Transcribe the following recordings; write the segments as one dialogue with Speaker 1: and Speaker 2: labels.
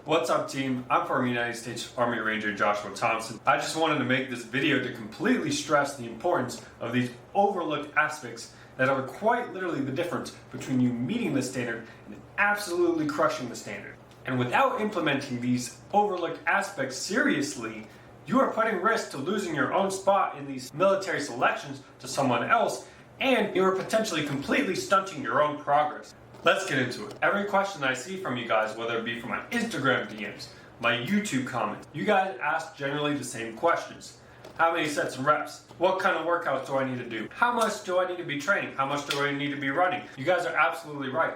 Speaker 1: What's up, team? I'm former United States Army Ranger Joshua Thompson. I just wanted to make this video to completely stress the importance of these overlooked aspects that are quite literally the difference between you meeting the standard and absolutely crushing the standard. And without implementing these overlooked aspects seriously, you are putting risk to losing your own spot in these military selections to someone else, and you are potentially completely stunting your own progress. Let's get into it. Every question I see from you guys, whether it be from my Instagram DMs, my YouTube comments, you guys ask generally the same questions. How many sets and reps? What kind of workouts do I need to do? How much do I need to be training? How much do I need to be running? You guys are absolutely right.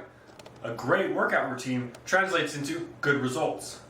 Speaker 1: A great workout routine translates into good results,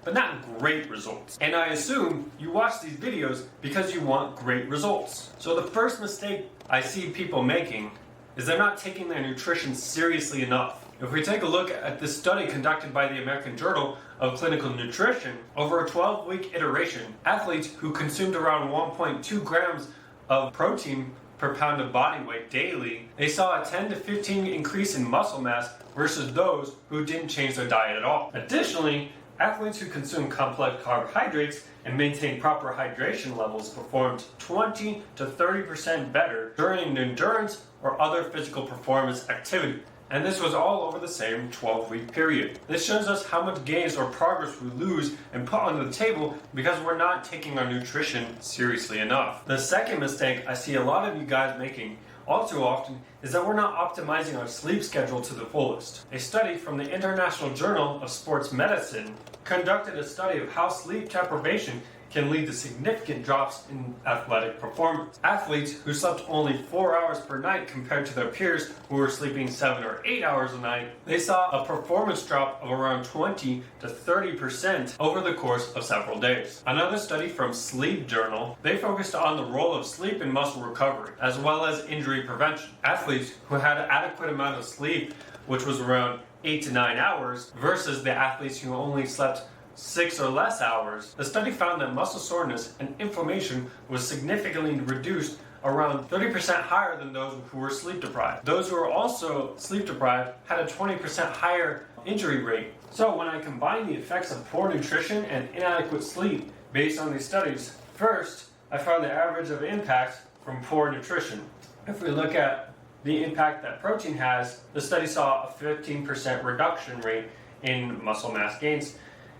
Speaker 1: but not great results. And I assume you watch these videos because you want great results. So the first mistake I see people making is they're not taking their nutrition seriously enough. If we take a look at this study conducted by the American Journal of Clinical Nutrition, over a 12-week iteration, athletes who consumed around 1.2 grams of protein per pound of body weight daily, they saw a 10 to 15 increase in muscle mass versus those who didn't change their diet at all. Additionally, athletes who consume complex carbohydrates and maintain proper hydration levels performed 20 to 30% better during an endurance or other physical performance activity. And this was all over the same 12-week period. This shows us how much gains or progress we lose and put on the table because we're not taking our nutrition seriously enough. The second mistake I see a lot of you guys making all too often is that we're not optimizing our sleep schedule to the fullest. A study from the International Journal of Sports Medicine conducted a study of how sleep deprivation can lead to significant drops in athletic performance. Athletes who slept only 4 hours per night compared to their peers who were sleeping 7 or 8 hours a night, they saw a performance drop of around 20 to 30% over the course of several days. Another study from Sleep Journal, they focused on the role of sleep in muscle recovery, as well as injury prevention. Athletes who had an adequate amount of sleep, which was around 8 to 9 hours, versus the athletes who only slept 6 or less hours, the study found that muscle soreness and inflammation was significantly reduced, around 30% higher than those who were sleep deprived. Those who were also sleep deprived had a 20% higher injury rate. So when I combine the effects of poor nutrition and inadequate sleep based on these studies, first, I found the average of impact from poor nutrition. If we look at the impact that protein has, the study saw a 15% reduction rate in muscle mass gains.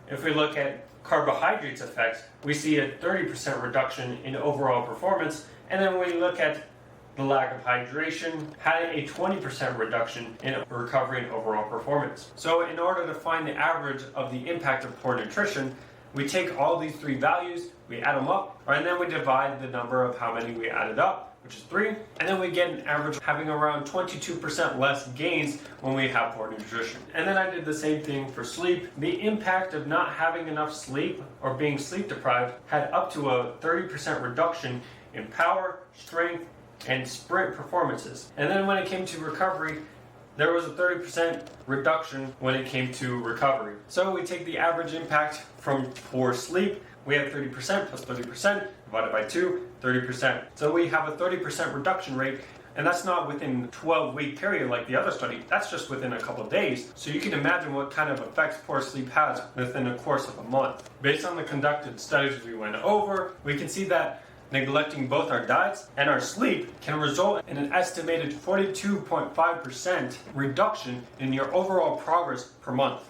Speaker 1: If we look at carbohydrates effects, we see a 30% reduction in overall performance, and then when we look at the lack of hydration, had a 20% reduction in recovery and overall performance. So in order to find the average of the impact of poor nutrition, we take all these three values, we add them up, and then we divide the number of how many we added up, which is 3, and then we get an average having around 22% less gains when we have poor nutrition. And then I did the same thing for sleep. The impact of not having enough sleep or being sleep deprived had up to a 30% reduction in power, strength, and sprint performances. And then when it came to recovery, there was a 30% reduction when it came to recovery. So we take the average impact from poor sleep, we have 30% plus 30% divided by 2, 30%. So we have a 30% reduction rate, and that's not within a 12-week period like the other study, that's just within a couple of days. So you can imagine what kind of effects poor sleep has within the course of a month. Based on the conducted studies we went over, we can see that neglecting both our diets and our sleep can result in an estimated 42.5% reduction in your overall progress per month.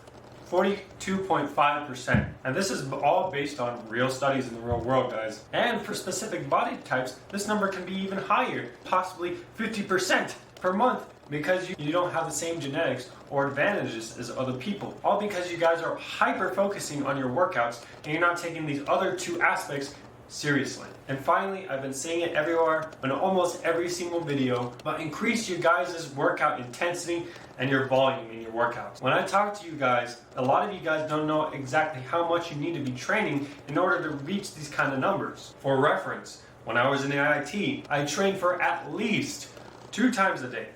Speaker 1: 42.5%. And this is all based on real studies in the real world, guys. And for specific body types, this number can be even higher, possibly 50% per month, because you don't have the same genetics or advantages as other people. All because you guys are hyper focusing on your workouts and you're not taking these other two aspects seriously. And finally, I've been saying it everywhere, in almost every single video, but increase your guys' workout intensity and your volume in your workouts. When I talk to you guys, a lot of you guys don't know exactly how much you need to be training in order to reach these kind of numbers. For reference, when I was in AIT, I trained for at least 2 times a day,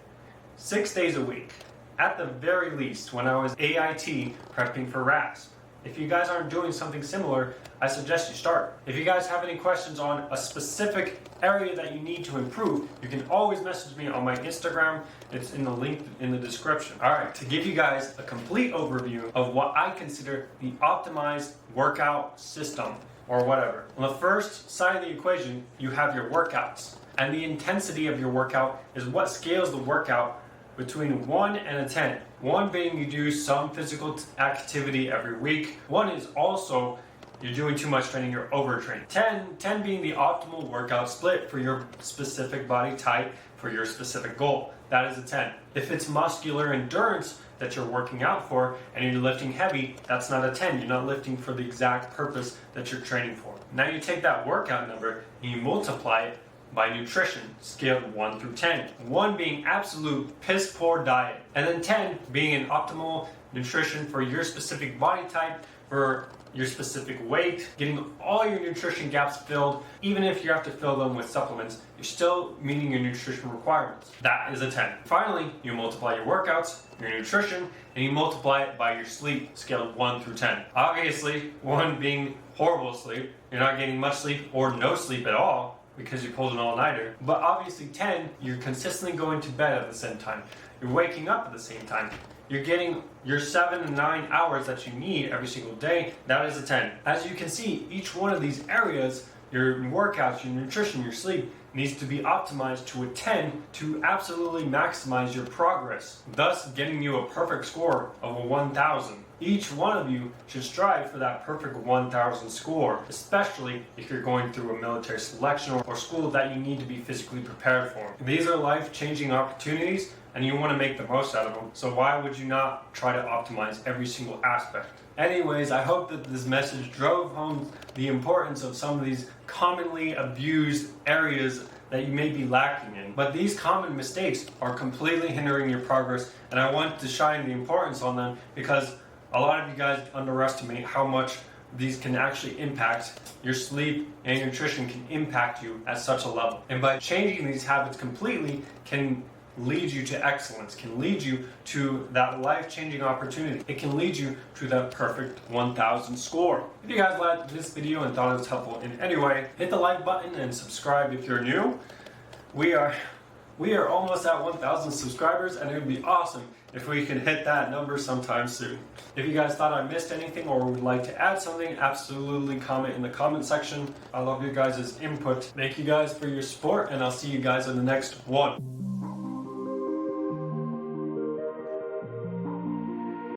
Speaker 1: 6 days a week. At the very least, when I was AIT prepping for RASP. If you guys aren't doing something similar, I suggest you start. If you guys have any questions on a specific area that you need to improve, you can always message me on my Instagram. It's in the link in the description. All right, to give you guys a complete overview of what I consider the optimized workout system, or whatever. On the first side of the equation, you have your workouts. And the intensity of your workout is what scales the workout between 1 and a 10. 1 being you do some physical activity every week. 1 is also you're doing too much training, you're overtraining. 10 being the optimal workout split for your specific body type, for your specific goal. That is a 10. If it's muscular endurance that you're working out for and you're lifting heavy, that's not a 10. You're not lifting for the exact purpose that you're training for. Now you take that workout number and you multiply it by nutrition, scaled 1 through 10. 1 being absolute piss poor diet, and then 10 being an optimal nutrition for your specific body type, for your specific weight, getting all your nutrition gaps filled. Even if you have to fill them with supplements, you're still meeting your nutrition requirements. That is a 10. Finally, you multiply your workouts, your nutrition, and you multiply it by your sleep, scaled 1 through 10. Obviously, 1 being horrible sleep, you're not getting much sleep or no sleep at all because you pulled an all-nighter. But obviously 10, you're consistently going to bed at the same time. You're waking up at the same time. You're getting your 7 to 9 hours that you need every single day. That is a 10. As you can see, each one of these areas, your workouts, your nutrition, your sleep, needs to be optimized to a 10 to absolutely maximize your progress, thus getting you a perfect score of a 1,000. Each one of you should strive for that perfect 1,000 score, especially if you're going through a military selection or school that you need to be physically prepared for. These are life-changing opportunities, and you want to make the most out of them. So why would you not try to optimize every single aspect? Anyways, I hope that this message drove home the importance of some of these commonly abused areas that you may be lacking in. But these common mistakes are completely hindering your progress, and I want to shine the importance on them because a lot of you guys underestimate how much these can actually impact your sleep, and your nutrition can impact you at such a level. And by changing these habits completely can lead you to excellence, can lead you to that life-changing opportunity. It can lead you to that perfect 1,000 score. If you guys liked this video and thought it was helpful in any way, hit the like button and subscribe if you're new. We are almost at 1,000 subscribers, and it would be awesome if we can hit that number sometime soon. If you guys thought I missed anything or would like to add something, absolutely comment in the comment section. I love your guys' input. Thank you guys for your support, and I'll see you guys in the next one.